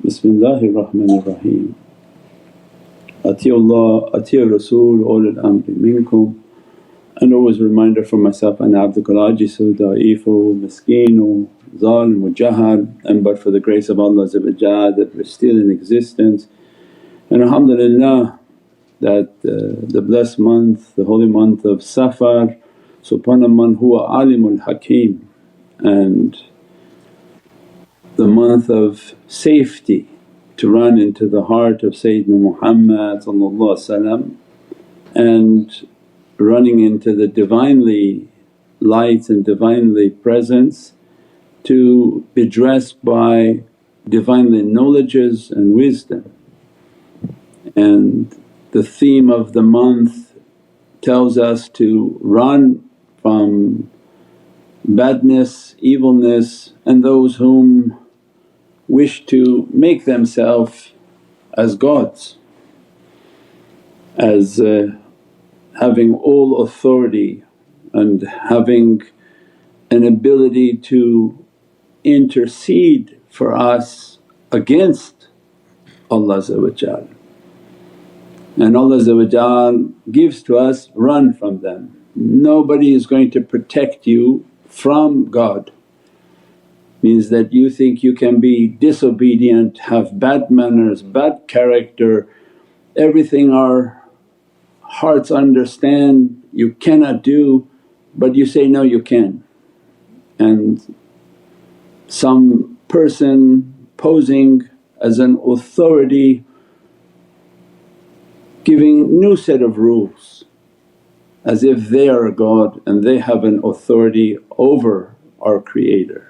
Bismillahir Rahmanir Rahim. Atiullah, Atiur Rasul, ulul amri minkum. And always a reminder for myself, ana abdukal ajizu da'ifu miskinu zalimu jahal, and but for the grace of Allah that we're still in existence. And alhamdulillah that the blessed month, the holy month of Safar, subhana man huwa alimul hakim, and the month of safety to run into the heart of Sayyidina Muhammad and running into the Divinely lights and Divinely presence, to be dressed by Divinely knowledges and wisdom. And the theme of the month tells us to run from badness, evilness, and those whom wish to make themselves as gods, as having all authority and having an ability to intercede for us against Allah. And Allah gives to us, run from them. Nobody is going to protect you from God. Means that you think you can be disobedient, have bad manners, bad character, everything our hearts understand you cannot do, but you say, no you can. And some person posing as an authority giving new set of rules as if they are a God and they have an authority over our Creator.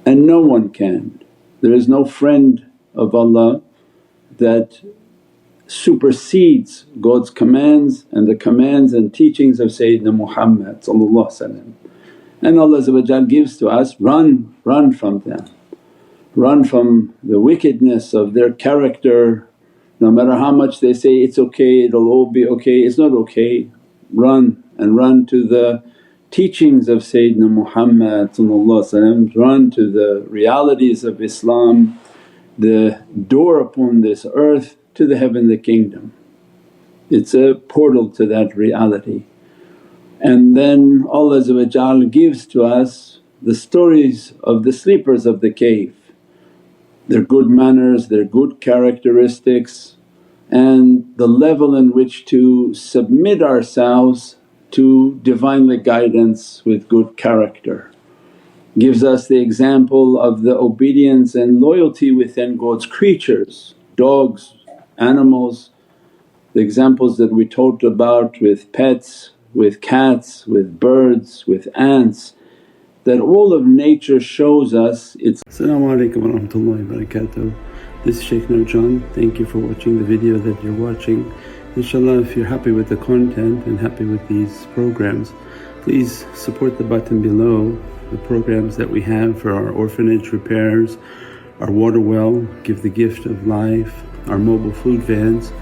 And no one can. There is no friend of Allah that supersedes God's commands and the commands and teachings of Sayyidina Muhammad. And Allah gives to us, run from them, run from the wickedness of their character. No matter how much they say, it's okay, it'll all be okay, it's not okay. Run and run to the teachings of Sayyidina Muhammad, run to the realities of Islam, the door upon this earth to the heavenly kingdom. It's a portal to that reality. And then Allah gives to us the stories of the sleepers of the cave, their good manners, their good characteristics, and the level in which to submit ourselves to Divinely guidance with good character. Gives us the example of the obedience and loyalty within God's creatures, dogs, animals, the examples that we talked about with pets, with cats, with birds, with ants, that all of nature shows us its… As-salamu alaykum wa rahmatullahi wa barakatuh. This is Shaykh Nurjan. Thank you for watching the video that you're watching. Inshallah, if you're happy with the content and happy with these programs, please support the button below, the programs that we have for our orphanage repairs, our water well, Give the Gift of Life, our mobile food vans.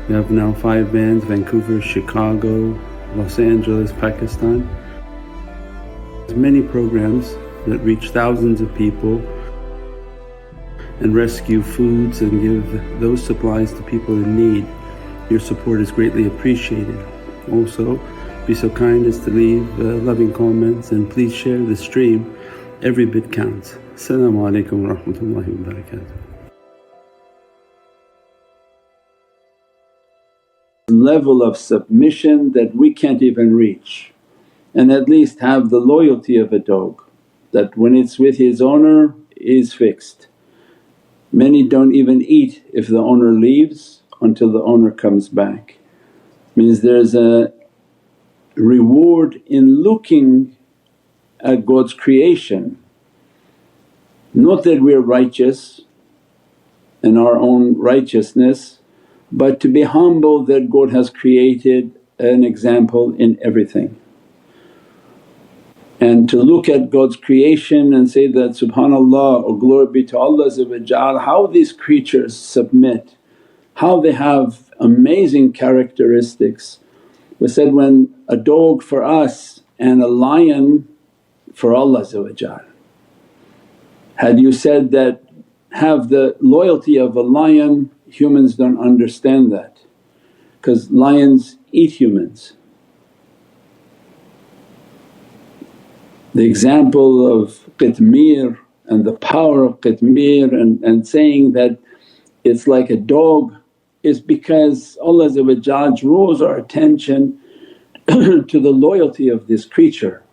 We have now 5 vans: Vancouver, Chicago, Los Angeles, Pakistan. There's many programs that reach thousands of people and rescue foods and give those supplies to people in need. Your support is greatly appreciated. Also be so kind as to leave loving comments, and please share the stream, every bit counts. As-salamu alaykum wa rahmatullahi wa barakatuh. Level of submission that we can't even reach, and at least have the loyalty of a dog, that when it's with his owner is fixed. Many don't even eat if the owner leaves until the owner comes back. Means there's a reward in looking at God's creation. Not that we're righteous in our own righteousness, but to be humble that God has created an example in everything. And to look at God's creation and say that, subhanallah, or glory be to Allah, how these creatures submit, how they have amazing characteristics. We said when a dog for us and a lion for Allah. Had you said that have the loyalty of a lion, humans don't understand that because lions eat humans. The example of Qitmir and the power of Qitmir and saying that it's like a dog is because Allah draws our attention to the loyalty of this creature,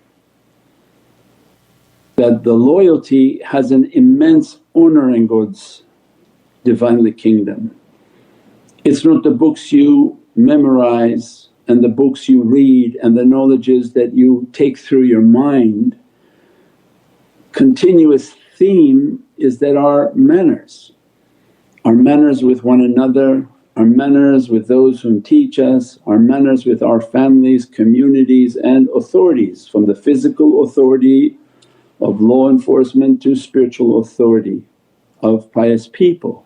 that the loyalty has an immense honour in God's Divinely Kingdom. It's not the books you memorize and the books you read and the knowledges that you take through your mind. Continuous theme is that our manners with one another, our manners with those whom teach us, our manners with our families, communities and authorities, from the physical authority of law enforcement to spiritual authority of pious people.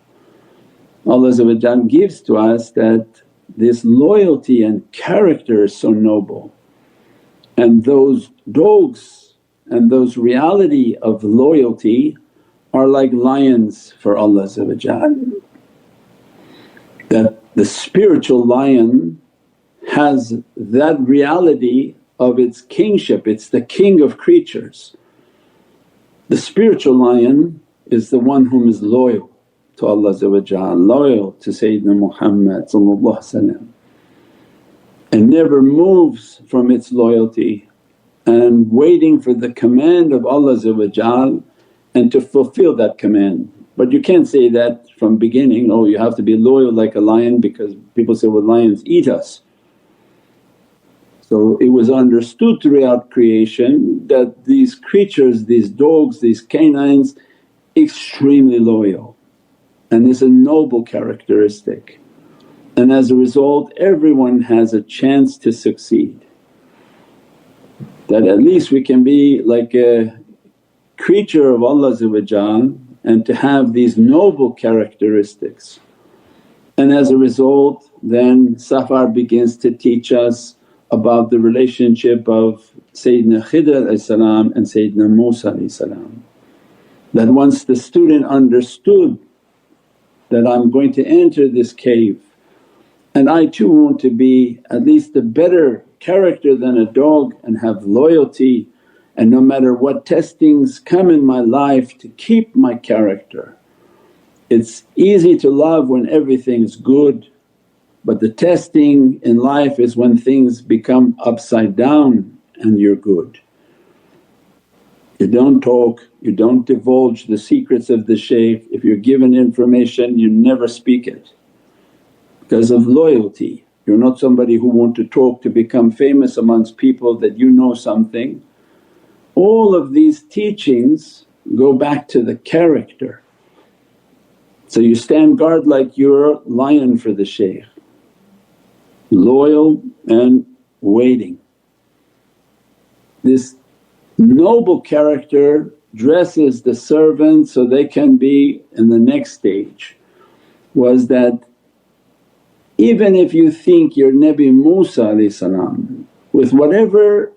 Allah gives to us that this loyalty and character is so noble, and those dogs and those reality of loyalty are like lions for Allah. That the spiritual lion has that reality of its kingship, it's the king of creatures. The spiritual lion is the one whom is loyal to Allah, loyal to Sayyidina Muhammad and never moves from its loyalty and waiting for the command of Allah and to fulfill that command. But you can't say that from beginning, oh you have to be loyal like a lion, because people say, well lions eat us. So it was understood throughout creation that these creatures, these dogs, these canines, extremely loyal, and it's a noble characteristic, and as a result everyone has a chance to succeed. That at least we can be like a creature of Allah and to have these noble characteristics. And as a result then Safar begins to teach us about the relationship of Sayyidina Khidr and Sayyidina Musa. That once the student understood that I'm going to enter this cave and I too want to be at least a better character than a dog and have loyalty, and no matter what testings come in my life to keep my character. It's easy to love when everything's good, but the testing in life is when things become upside down and you're good. You don't talk, you don't divulge the secrets of the shaykh. If you're given information you never speak it because of loyalty. You're not somebody who want to talk to become famous amongst people that you know something. All of these teachings go back to the character. So you stand guard like you're a lion for the shaykh, loyal and waiting. This noble character dresses the servants so they can be in the next stage, was that even if you think you're Nabi Musa with whatever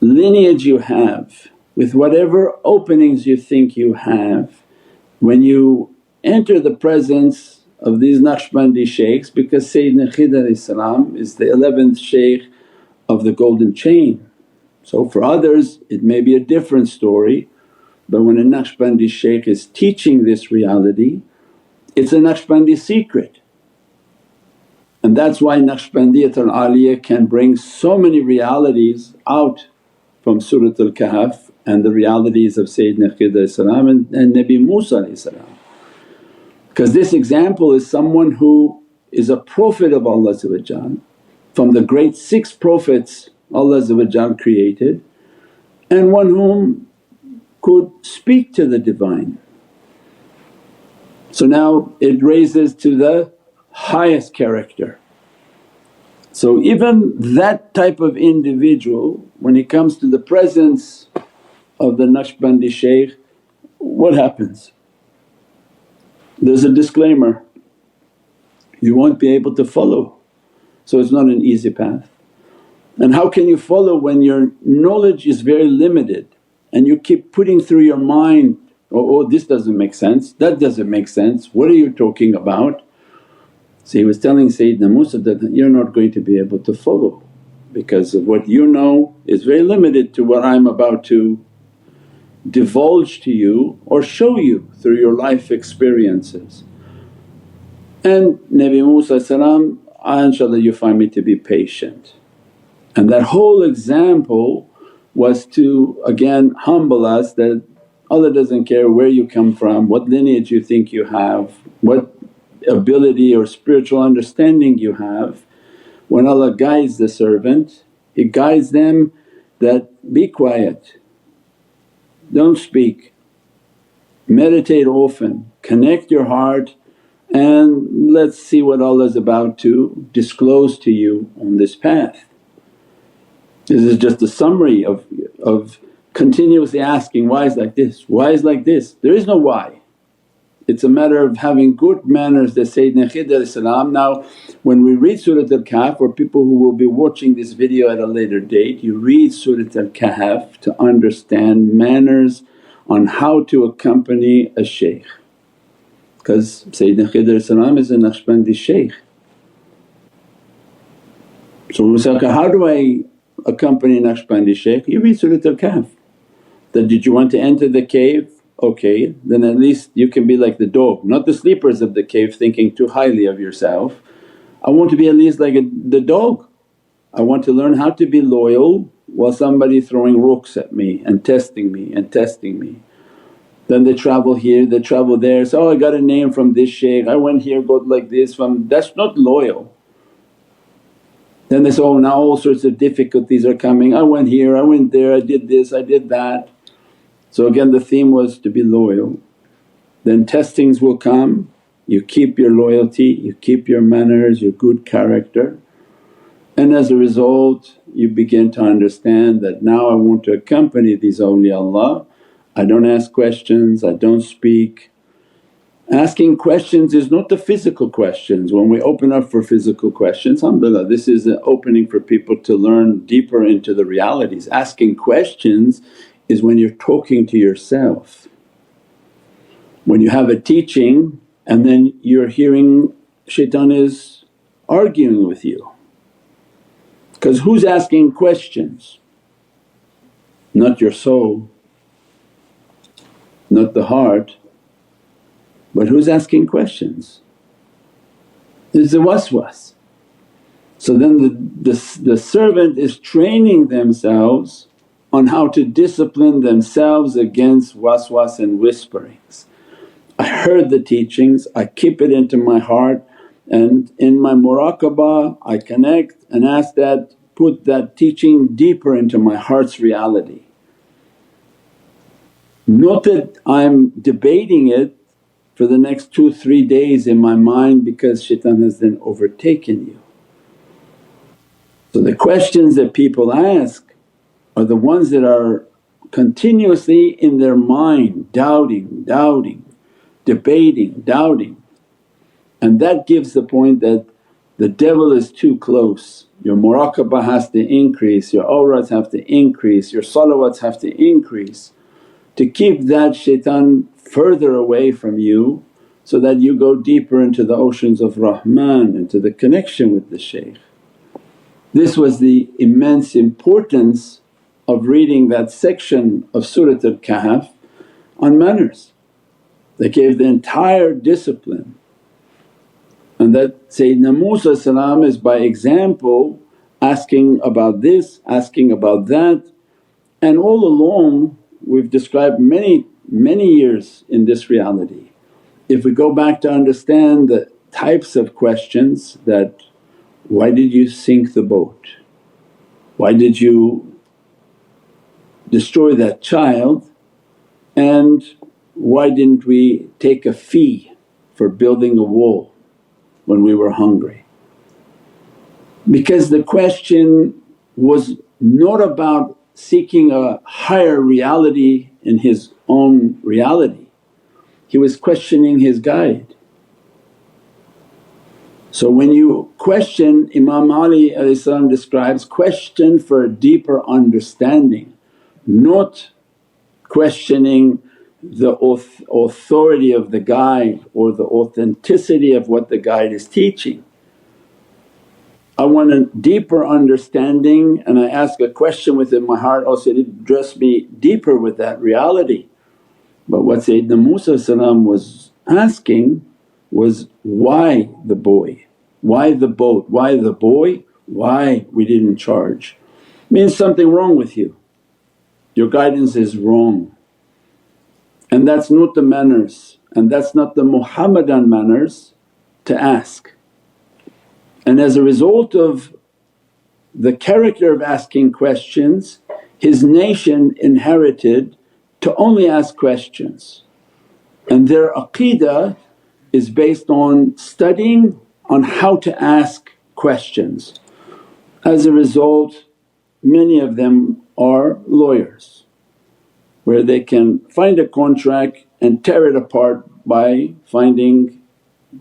lineage you have, with whatever openings you think you have, when you enter the presence of these Naqshbandi shaykhs, because Sayyidina Khidr is the 11th shaykh of the golden chain. So for others it may be a different story, but when a Naqshbandi shaykh is teaching this reality, it's a Naqshbandi secret. And that's why Naqshbandiyat al-Aliyah can bring so many realities out from Surat al-Kahf and the realities of Sayyidina Khidr and Nabi Musa. Because this example is someone who is a prophet of Allah from the great 6 prophets Allah created, and one whom could speak to the Divine. So now it raises to the highest character. So even that type of individual, when he comes to the presence of the Naqshbandi shaykh, what happens? There's a disclaimer, you won't be able to follow. So it's not an easy path. And how can you follow when your knowledge is very limited and you keep putting through your mind oh this doesn't make sense, that doesn't make sense, what are you talking about? So he was telling Sayyidina Musa that you're not going to be able to follow because of what you know is very limited to what I'm about to divulge to you or show you through your life experiences. And Nabi Musa, inshaAllah you find me to be patient. And that whole example was to again humble us that Allah doesn't care where you come from, what lineage you think you have, what ability or spiritual understanding you have. When Allah guides the servant, He guides them that, be quiet, don't speak, meditate often, connect your heart and let's see what Allah is about to disclose to you on this path. This is just a summary of continuously asking, why is like this, why is like this? There is no why. It's a matter of having good manners that Sayyidina Khidr. Now when we read Surat al-Kahf, or people who will be watching this video at a later date, you read Surat al-Kahf to understand manners on how to accompany a shaykh. Because Sayyidina Khidr is a Naqshbandi shaykh. So we say, okay, how do I accompany Naqshbandi shaykh? You read Surat al-Kahf. That, did you want to enter the cave? Okay, then at least you can be like the dog, not the sleepers of the cave thinking too highly of yourself. I want to be at least like the dog. I want to learn how to be loyal while somebody throwing rooks at me and testing me and testing me. Then they travel here, they travel there, so, oh I got a name from this shaykh, I went here, got like this from… that's not loyal. Then they say, oh now all sorts of difficulties are coming, I went here, I went there, I did this, I did that. So again the theme was to be loyal. Then testings will come, you keep your loyalty, you keep your manners, your good character, and as a result you begin to understand that now I want to accompany these awliyaullah. I don't ask questions, I don't speak. Asking questions is not the physical questions. When we open up for physical questions, alhamdulillah, this is an opening for people to learn deeper into the realities. Asking questions is when you're talking to yourself. When you have a teaching and then you're hearing shaitan is arguing with you. Because who's asking questions? Not your soul, not the heart, but who's asking questions? It's the waswas. So then the servant is training themselves on how to discipline themselves against waswas and whisperings. I heard the teachings, I keep it into my heart, and in my muraqabah I connect and ask that, put that teaching deeper into my heart's reality. Not that I'm debating it for the next 2-3 days in my mind because shaitan has then overtaken you. So the questions that people ask are the ones that are continuously in their mind doubting, debating, doubting, and that gives the point that the devil is too close. Your muraqabah has to increase, your awrats have to increase, your salawats have to increase to keep that shaitan further away from you so that you go deeper into the oceans of Rahman, into the connection with the shaykh. This was the immense importance of reading that section of Surat al-Kahf on manners. They gave the entire discipline, and that Sayyidina Musa is by example asking about this, asking about that, and all along we've described many years in this reality. If we go back to understand the types of questions that, why did you sink the boat? Why did you destroy that child? And why didn't we take a fee for building a wall when we were hungry? Because the question was not about seeking a higher reality in his own reality, he was questioning his guide. So when you question, Imam Ali describes, question for a deeper understanding, not questioning the authority of the guide or the authenticity of what the guide is teaching. I want a deeper understanding and I ask a question within my heart, also to address me deeper with that reality. But what Sayyidina Musa was asking was, why the boy? Why the boat? Why the boy? Why we didn't charge? Means something wrong with you, your guidance is wrong. And that's not the manners and that's not the Muhammadan manners to ask. And as a result of the character of asking questions, his nation inherited to only ask questions. And their aqeedah is based on studying on how to ask questions. As a result, many of them are lawyers, where they can find a contract and tear it apart by finding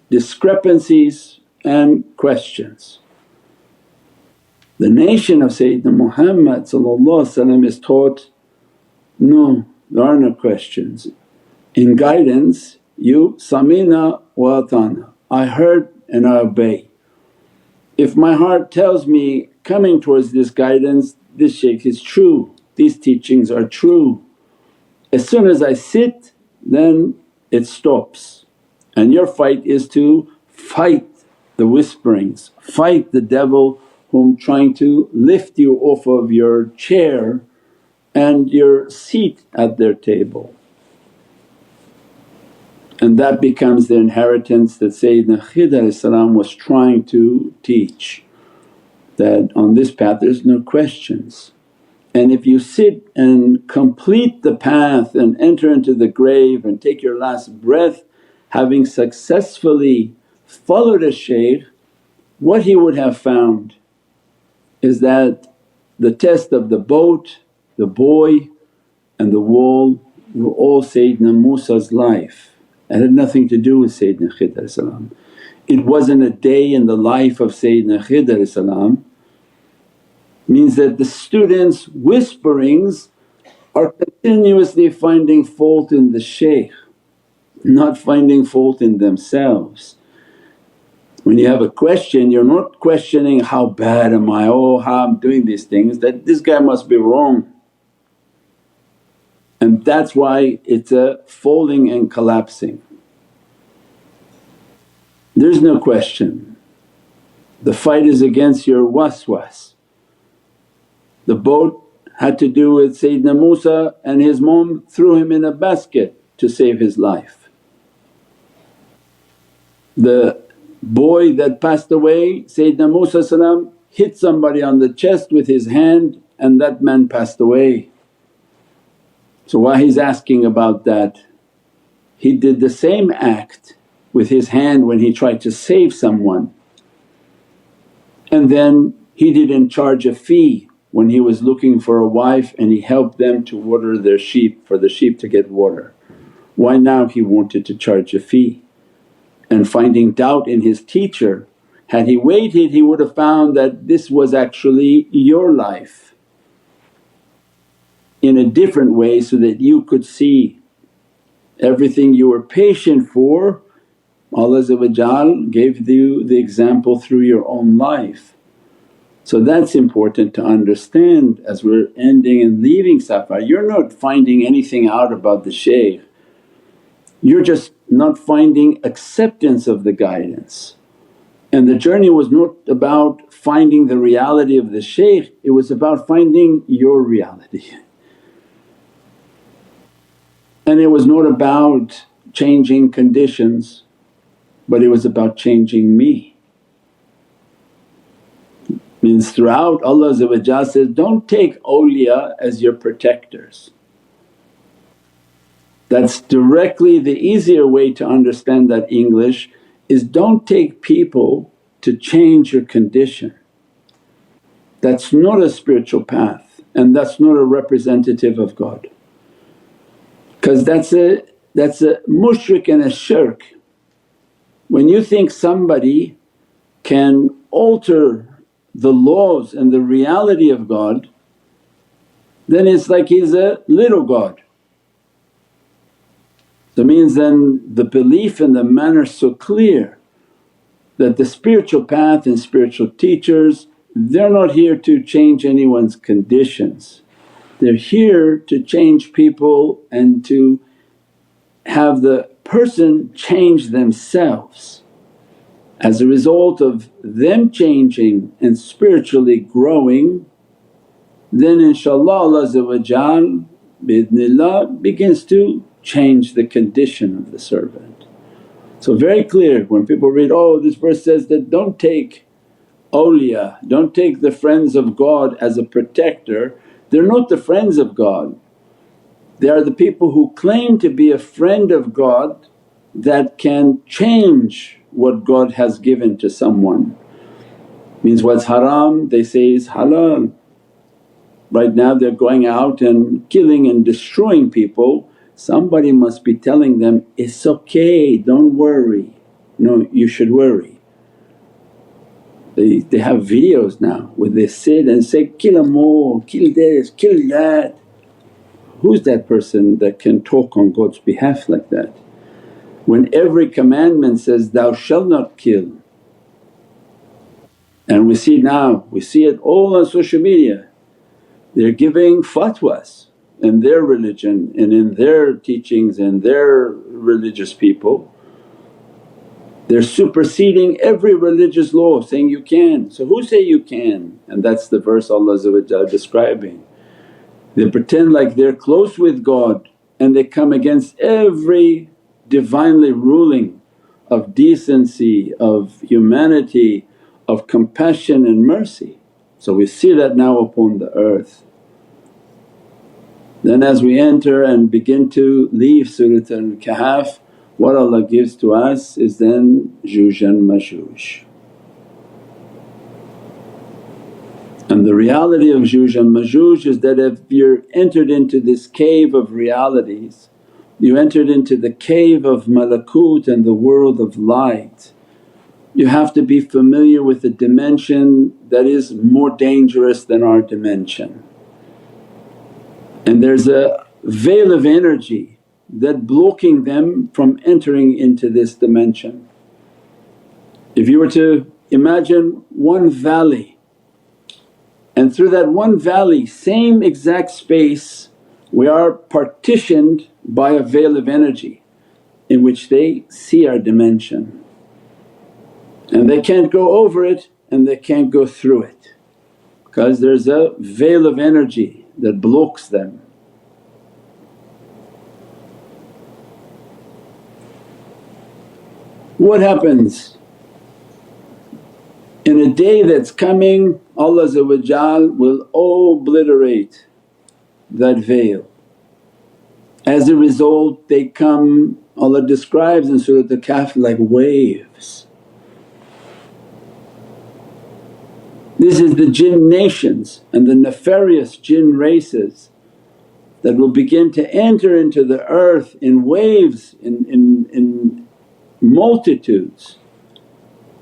discrepancies and questions. The nation of Sayyidina Muhammad is taught, no, there are no questions. In guidance you samina wa atana, I heard and I obey. If my heart tells me coming towards this guidance, this shaykh is true, these teachings are true. As soon as I sit then it stops. And your fight is to fight the whisperings, fight the devil whom trying to lift you off of your chair and your seat at their table. And that becomes the inheritance that Sayyidina Khidr was trying to teach, that on this path there's no questions. And if you sit and complete the path and enter into the grave and take your last breath having successfully followed a shaykh, what he would have found is that the test of the boat, the boy and the wall were all Sayyidina Musa's life. It had nothing to do with Sayyidina Khidr. It wasn't a day in the life of Sayyidina Khidr, means that the students' whisperings are continuously finding fault in the shaykh, not finding fault in themselves. When you have a question, you're not questioning, how bad am I, oh how I'm doing these things, that this guy must be wrong. And that's why it's a falling and collapsing. There's no question, the fight is against your waswas. The boat had to do with Sayyidina Musa and his mom threw him in a basket to save his life. The boy that passed away, Sayyidina Musa hit somebody on the chest with his hand and that man passed away. So why he's asking about that? He did the same act with his hand when he tried to save someone, and then he didn't charge a fee when he was looking for a wife and he helped them to water their sheep, for the sheep to get water. Why now he wanted to charge a fee? And finding doubt in his teacher, had he waited he would have found that this was actually your life in a different way, so that you could see everything you were patient for. Allah gave you the example through your own life. So that's important to understand as we're ending and leaving Safar. You're not finding anything out about the shaykh, you're just not finding acceptance of the guidance. And the journey was not about finding the reality of the shaykh, it was about finding your reality. And it was not about changing conditions, but it was about changing me. Means throughout Allah says, don't take awliya as your protectors. That's directly the easier way to understand that English is, don't take people to change your condition. That's not a spiritual path and that's not a representative of God, because that's a mushrik and a shirk. When you think somebody can alter the laws and the reality of God, then it's like he's a little God. So it means then the belief and the manner so clear that the spiritual path and spiritual teachers, they're not here to change anyone's conditions. They're here to change people and to have the person change themselves. As a result of them changing and spiritually growing, then inshaAllah Allah bi'idhnillah begins to change the condition of the servant. So very clear when people read, oh this verse says that don't take awliya, don't take the friends of God as a protector. They're not the friends of God, they are the people who claim to be a friend of God that can change what God has given to someone. Means what's haram they say is halal. Right now they're going out and killing and destroying people, somebody must be telling them, it's okay, don't worry. No, you should worry. They have videos now where they sit and say, kill them all, kill this, kill that. Who's that person that can talk on God's behalf like that? When every commandment says, thou shalt not kill. And we see now, we see it all on social media, they're giving fatwas in their religion and in their teachings and their religious people. They're superseding every religious law saying, you can. So who say you can? And that's the verse Allah describing. They pretend like they're close with God and they come against every Divinely ruling of decency, of humanity, of compassion and mercy. So we see that now upon the earth. Then as we enter and begin to leave Surat al-Kahf, what Allah gives to us is then Yajuj and Majuj. And the reality of Yajuj and Majuj is that if you're entered into this cave of realities, you entered into the cave of malakut and the world of light, you have to be familiar with a dimension that is more dangerous than our dimension. And there's a veil of energy that blocking them from entering into this dimension. If you were to imagine one valley, and through that one valley, same exact space, we are partitioned by a veil of energy in which they see our dimension. And they can't go over it and they can't go through it because there's a veil of energy that blocks them. What happens? In a day that's coming, Allah will obliterate that veil. As a result they come, Allah describes in Surat al-Kahf like waves. This is the jinn nations and the nefarious jinn races that will begin to enter into the earth in waves, in multitudes,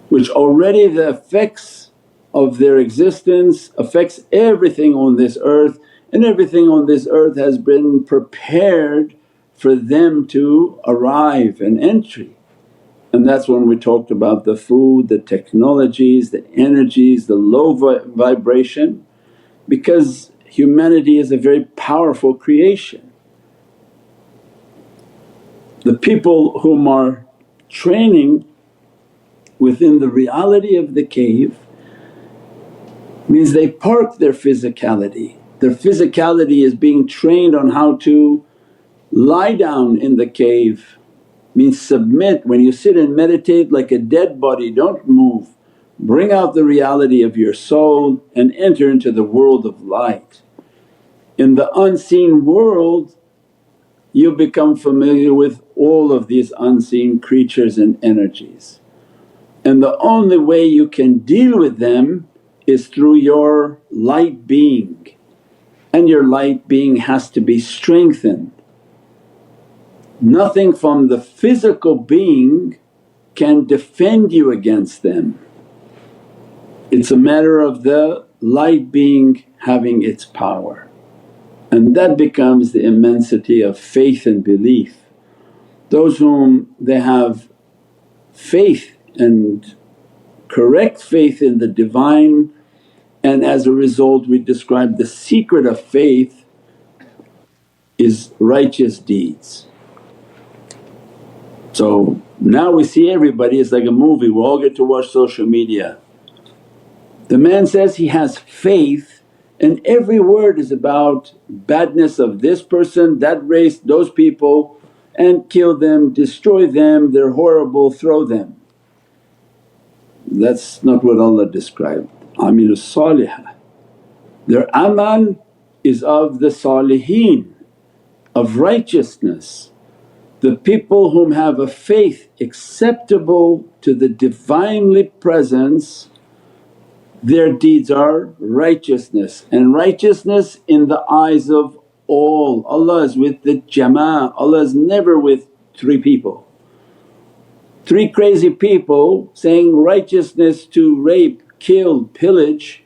which already the effects of their existence affects everything on this earth, and everything on this earth has been prepared for them to arrive and entry. And that's when we talked about the food, the technologies, the energies, the low vibration, because humanity is a very powerful creation. The people whom are training within the reality of the cave means they park their physicality. Their physicality is being trained on how to lie down in the cave, means submit. When you sit and meditate like a dead body, don't move. Bring out the reality of your soul and enter into the world of light. In the unseen world you become familiar with all of these unseen creatures and energies, and the only way you can deal with them is through your light being, and your light being has to be strengthened. Nothing from the physical being can defend you against them. It's a matter of the light being having its power, and that becomes the immensity of faith and belief. those whom they have faith and correct faith in the Divine, and as a result we describe the secret of faith is righteous deeds. So now we see everybody, it's like a movie, we all get to watch social media. The man says he has faith and every word is about badness of this person, that race, those people, and kill them, destroy them, they're horrible, throw them. That's not what Allah described. Amilu salihah. Their amal is of the salihin, of righteousness. The people whom have a faith acceptable to the Divinely Presence, their deeds are righteousness, and righteousness in the eyes of all. Allah is with the jama'ah, Allah is never with three people. Three crazy people saying righteousness to rape, kill, pillage.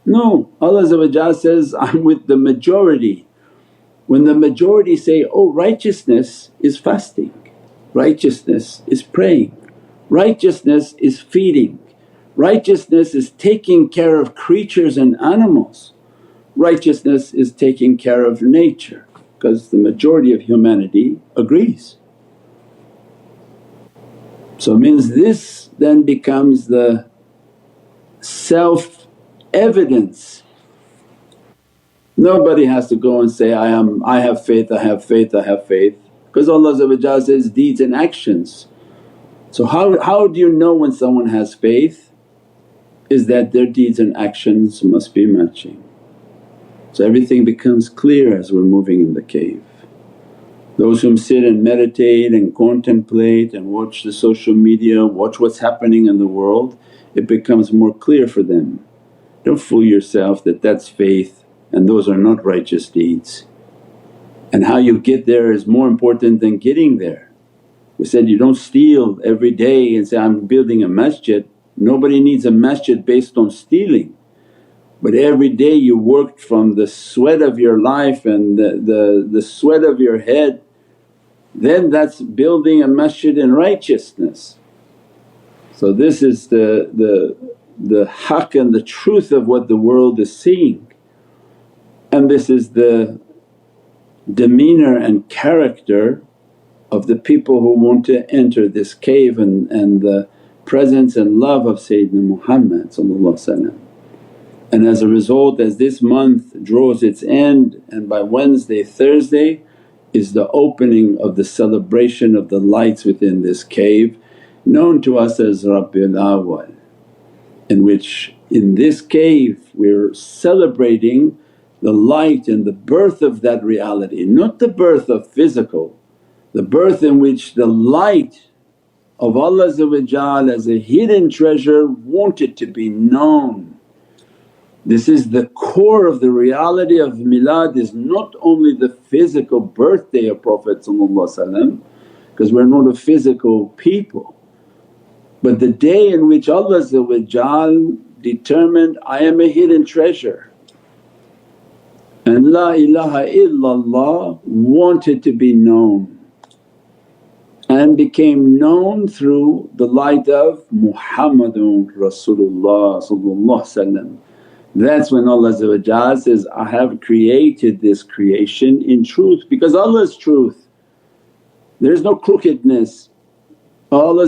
No, Allah says, I'm with the majority. When the majority say, oh righteousness is fasting, righteousness is praying, righteousness is feeding, righteousness is taking care of creatures and animals, righteousness is taking care of nature, because the majority of humanity agrees. So it means this then becomes the self-evidence. Nobody has to go and say, I have faith, I have faith, I have faith, because Allah says deeds and actions. So how do you know when someone has faith? Is that their deeds and actions must be matching. So everything becomes clear as we're moving in the cave. Those whom sit and meditate and contemplate and watch the social media, watch what's happening in the world, it becomes more clear for them. Don't fool yourself that that's faith and those are not righteous deeds. And how you get there is more important than getting there. We said you don't steal every day and say, I'm building a masjid. Nobody needs a masjid based on stealing. But every day you worked from the sweat of your life and the sweat of your head, then that's building a masjid in righteousness. So this is the haqq and the truth of what the world is seeing. And this is the demeanour and character of the people who want to enter this cave and the presence and love of Sayyidina Muhammad. And as a result, as this month draws its end, and by Wednesday, Thursday is the opening of the celebration of the lights within this cave known to us as Rabiul Awwal, in which in this cave we're celebrating the light and the birth of that reality, not the birth of physical, the birth in which the light of Allah as a hidden treasure wanted to be known. This is the core of the reality of Milad, is not only the physical birthday of Prophet because we're not a physical people, but the day in which Allah determined, I am a hidden treasure, and La ilaha illallah wanted to be known and became known through the light of Muhammadun Rasulullah. That's when Allah says, I have created this creation in truth, because Allah is truth, there's no crookedness. Allah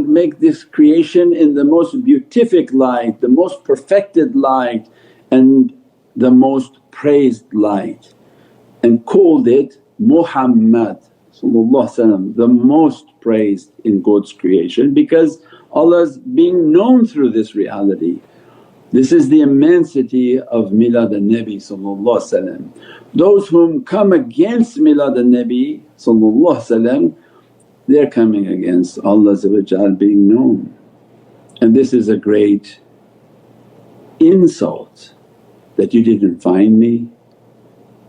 make this creation in the most beatific light, the most perfected light and the most praised light, and called it Muhammad, the most praised in God's creation, because Allah's being known through this reality. This is the immensity of Milad al-Nabi. Those whom come against Milad al-Nabi, they're coming against Allah being known. And this is a great insult, that you didn't find me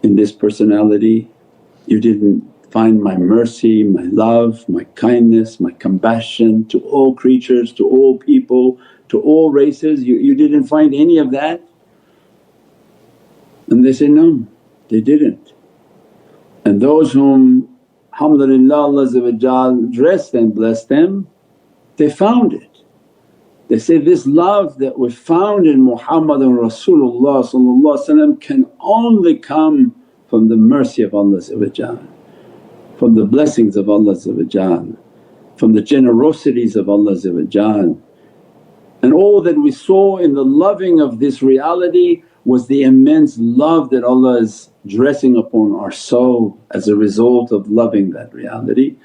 in this personality, you didn't find my mercy, my love, my kindness, my compassion to all creatures, to all people, to all races, you didn't find any of that? And they say, no, they didn't. And those whom alhamdulillah Allah dressed and blessed them, they found it. They say, this love that we found in Muhammadan Rasulullah can only come from the mercy of Allah, from the blessings of Allah, from the generosities of Allah. And all that we saw in the loving of this reality was the immense love that Allah is dressing upon our soul as a result of loving that reality,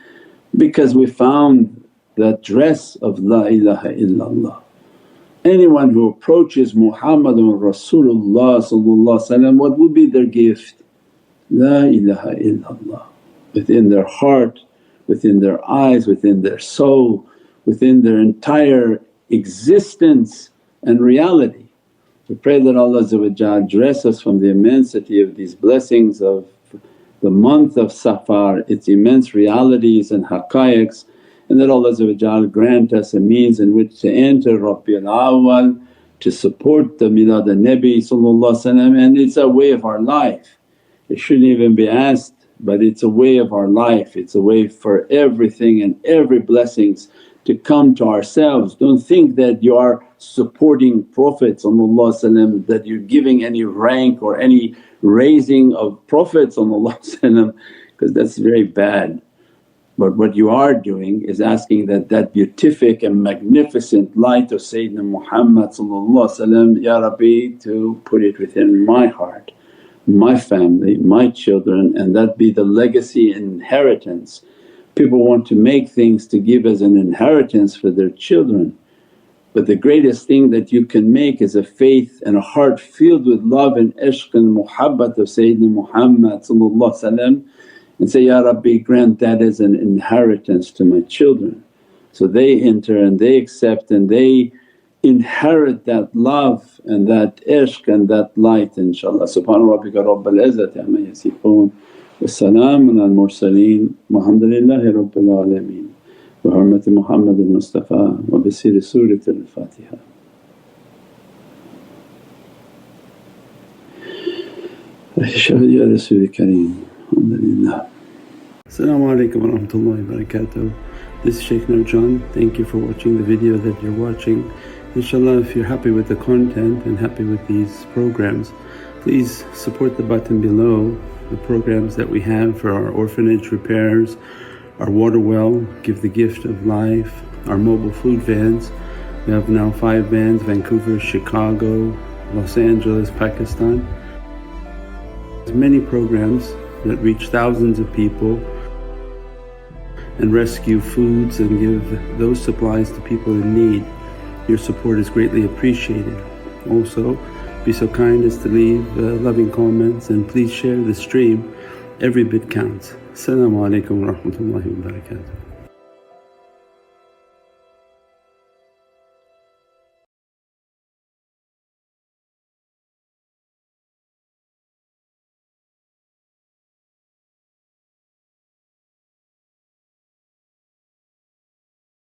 because we found that dress of La ilaha illallah. Anyone who approaches Muhammadun Rasulullah what will be their gift? La ilaha illallah within their heart, within their eyes, within their soul, within their entire existence and reality. We pray that Allah dress us from the immensity of these blessings of the month of Safar, its immense realities and haqqaiqs, and that Allah grant us a means in which to enter Rabiul Awwal, to support the Milad al-Nabi, and it's a way of our life. It shouldn't even be asked, but it's a way of our life, it's a way for everything and every blessings to come to ourselves. Don't think that you are supporting Prophets, that you're giving any rank or any raising of Prophets, because that's very bad. But what you are doing is asking that beatific and magnificent light of Sayyidina Muhammad, Ya Rabbi, to put it within my heart, my family, my children, and that be the legacy and inheritance. People want to make things to give as an inheritance for their children, but the greatest thing that you can make is a faith and a heart filled with love and ishq and muhabbat of Sayyidina Muhammad, and say, Ya Rabbi, grant that as an inheritance to my children. So they enter and they accept and they inherit that love and that ishq and that light, inshaAllah. Subhana rabbika rabbil izzati amma yasifoon wa salaamun al mursaleen walhamdulillahi rabbil alameen bi hurmati Muhammad al-Mustafa wa bi sirri Surat al-Fatiha. Ashhadu ya Rasul Kareem. Alhamdulillah. As-salamu alaykum wa rahmatullahi wa barakatuh. This is Shaykh Nurjan. Thank you for watching the video that you're watching. Inshallah, if you're happy with the content and happy with these programs, please support the button below, the programs that we have for our orphanage repairs, our water well, Give the Gift of Life, our mobile food vans. We have now 5 vans: Vancouver, Chicago, Los Angeles, Pakistan. There's many programs that reach thousands of people and rescue foods and give those supplies to people in need. Your support is greatly appreciated. Also, be so kind as to leave loving comments, and please share the stream. Every bit counts. As-salamu alaykum wa rahmatullahi wa barakatuh.